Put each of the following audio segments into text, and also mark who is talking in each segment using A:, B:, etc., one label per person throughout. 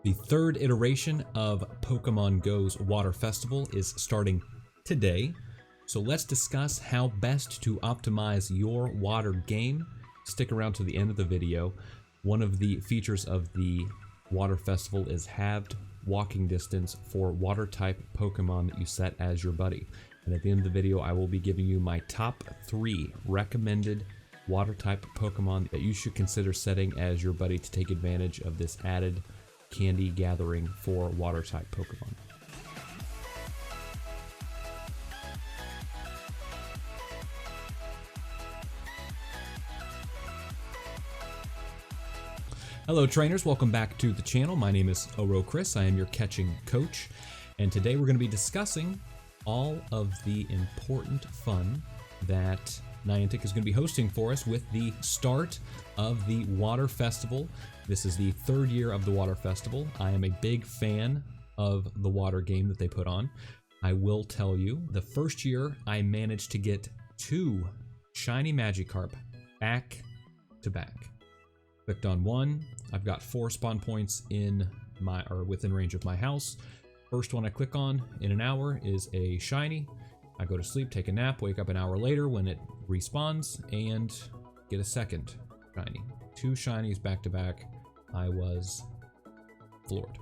A: The third iteration of Pokemon Go's Water Festival is starting today, so let's discuss how best to optimize your water game. Stick around to the end of the video. One of the features of the Water Festival is halved walking distance for water type Pokemon that you set as your buddy. And at the end of the video, I will be giving you my top 3 recommended water type Pokemon that you should consider setting as your buddy to take advantage of this added candy gathering for water type Pokemon. Hello trainers, welcome back to the channel. My name is Oro Chris, I am your catching coach, and today we're going to be discussing all of the important fun that Niantic is going to be hosting for us with the start of the Water Festival. This is the 3rd year of the Water Festival. I am a big fan of the water game that they put on. I will tell you, the first year I managed to get 2 shiny Magikarp back to back. Clicked on one, I've got 4 spawn points in my, or within range of my house. First one I click on in an hour is a shiny. I go to sleep, take a nap, wake up an hour later when it respawns, and get a second shiny. 2 shinies back to back. I was floored.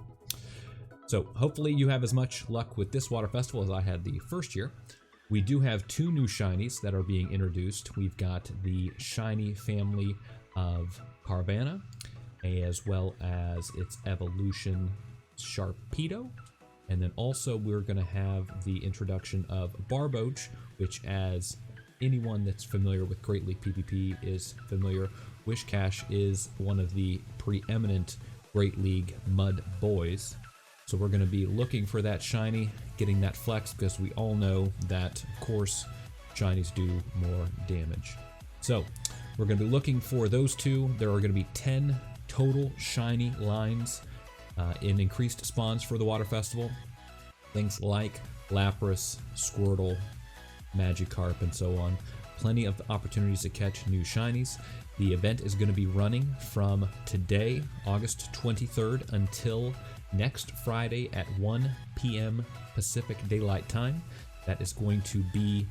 A: So hopefully you have as much luck with this Water Festival as I had the first year. We do have 2 new shinies that are being introduced. We've got the shiny family of Carvanha, as well as its evolution Sharpedo. And then also we're going to have the introduction of Barboach, which, as anyone that's familiar with Great League PvP is familiar, Wishcash is one of the preeminent Great League mud boys. So we're going to be looking for that shiny, getting that flex, because we all know that, of course, shinies do more damage. So we're going to be looking for those 2. There are going to be 10 total shiny lines in increased spawns for the Water Festival. Things like Lapras, Squirtle, Magikarp, and so on. Plenty of opportunities to catch new shinies. The event is going to be running from today, August 23rd, until next Friday at 1 p.m. Pacific Daylight Time. That is going to be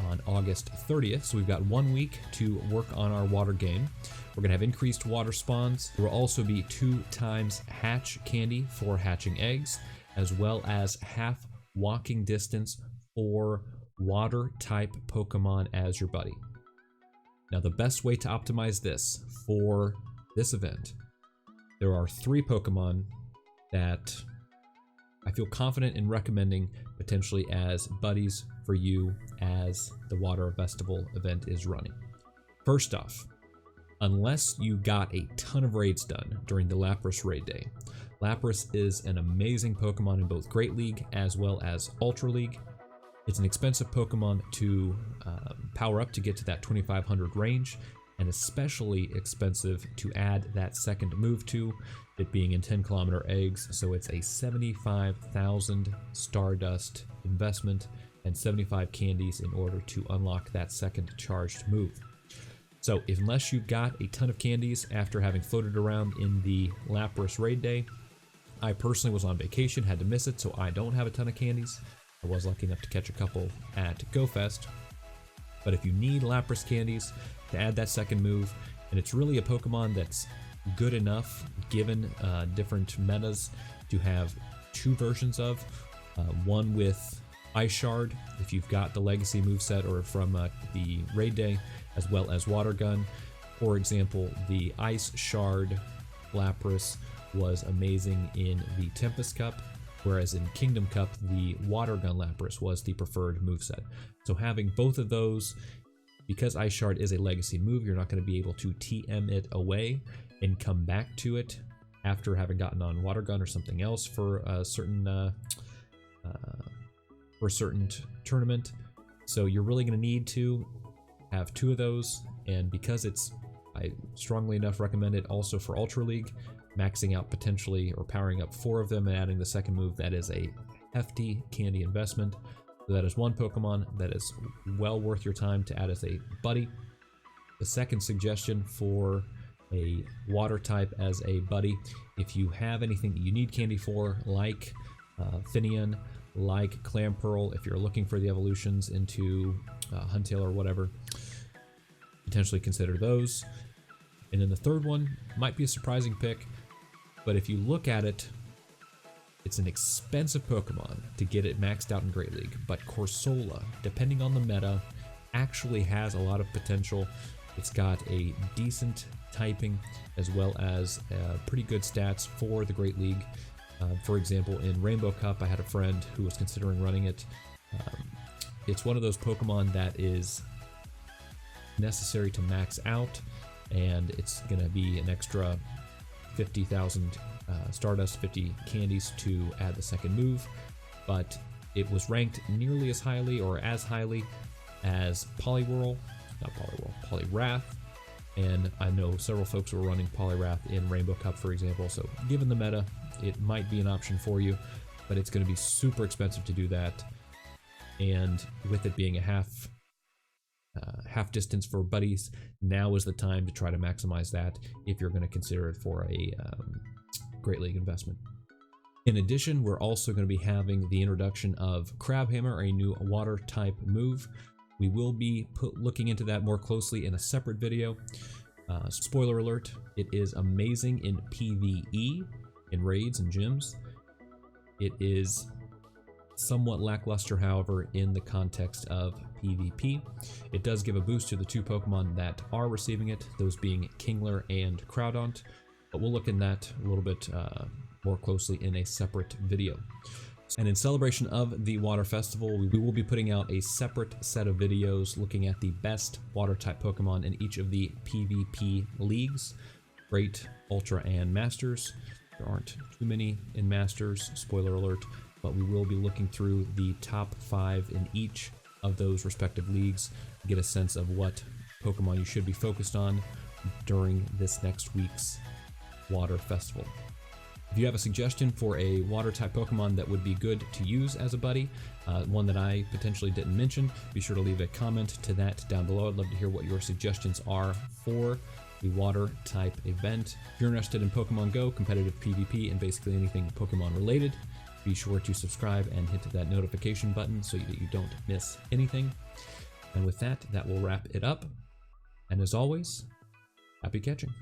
A: on August 30th, so we've got 1 week to work on our water game. We're going to have increased water spawns. There will also be 2 times hatch candy for hatching eggs, as well as half walking distance for water type Pokemon as your buddy. Now, the best way to optimize this for this event, there are 3 Pokemon that I feel confident in recommending potentially as buddies for you as the Water Festival event is running. First off, unless you got a ton of raids done during the Lapras raid day, Lapras is an amazing Pokemon in both Great League as well as Ultra League. It's an expensive Pokemon to power up to get to that 2500 range, and especially expensive to add that second move to, it being in 10-kilometer eggs, so it's a 75,000 Stardust investment and 75 candies in order to unlock that second charged move. So unless you got a ton of candies after having floated around in the Lapras raid day, I personally was on vacation, had to miss it, so I don't have a ton of candies. I was lucky enough to catch a couple at GoFest. But if you need Lapras candies to add that second move, and it's really a Pokemon that's good enough, given different metas, to have 2 versions of. One with Ice Shard, if you've got the Legacy moveset or from the Raid Day, as well as Water Gun. For example, the Ice Shard Lapras was amazing in the Tempest Cup, whereas in Kingdom Cup, the Water Gun Lapras was the preferred moveset. So having both of those, because Ice Shard is a legacy move, you're not going to be able to TM it away and come back to it after having gotten on Water Gun or something else for a certain tournament. So you're really going to need to have 2 of those, and because I strongly enough recommend it also for Ultra League, maxing out potentially or powering up 4 of them and adding the second move, that is a hefty candy investment. So that is one Pokemon that is well worth your time to add as a buddy. The second suggestion for a water type as a buddy. If you have anything that you need candy for, like Finian, like Clamperl, if you're looking for the evolutions into Huntail or whatever, potentially consider those. And then the third one might be a surprising pick, but if you look at it, it's an expensive Pokemon to get it maxed out in Great League, but Corsola, depending on the meta, actually has a lot of potential. It's got a decent typing as well as pretty good stats for the Great League. For example, in Rainbow Cup, I had a friend who was considering running it. It's one of those Pokemon that is necessary to max out, and it's going to be an extra 50,000 Stardust, 50 candies to add the second move, but it was ranked nearly as highly or as highly as Poliwrath, and I know several folks were running Poliwrath in Rainbow Cup, for example, so given the meta, it might be an option for you, but it's going to be super expensive to do that, and with it being a half distance for buddies, now is the time to try to maximize that if you're going to consider it for a Great League investment. In addition, we're also going to be having the introduction of Crabhammer, a new water type move. We will be looking into that more closely in a separate video. Spoiler alert, it is amazing in PvE, in raids and gyms. It is somewhat lackluster, however, in the context of PvP. It does give a boost to the two Pokemon that are receiving it, those being Kingler and Groudon, but we'll look in that a little bit more closely in a separate video. And in celebration of the Water Festival, we will be putting out a separate set of videos looking at the best Water-type Pokemon in each of the PvP leagues, Great, Ultra, and Masters. There aren't too many in Masters, spoiler alert, but we will be looking through the top 5 in each of those respective leagues to get a sense of what Pokemon you should be focused on during this next week's Water Festival. If you have a suggestion for a water-type Pokemon that would be good to use as a buddy, one that I potentially didn't mention, be sure to leave a comment to that down below. I'd love to hear what your suggestions are for the water-type event. If you're interested in Pokemon Go, competitive PvP, and basically anything Pokemon related, be sure to subscribe and hit that notification button so that you don't miss anything. And with that, that will wrap it up. And as always, happy catching.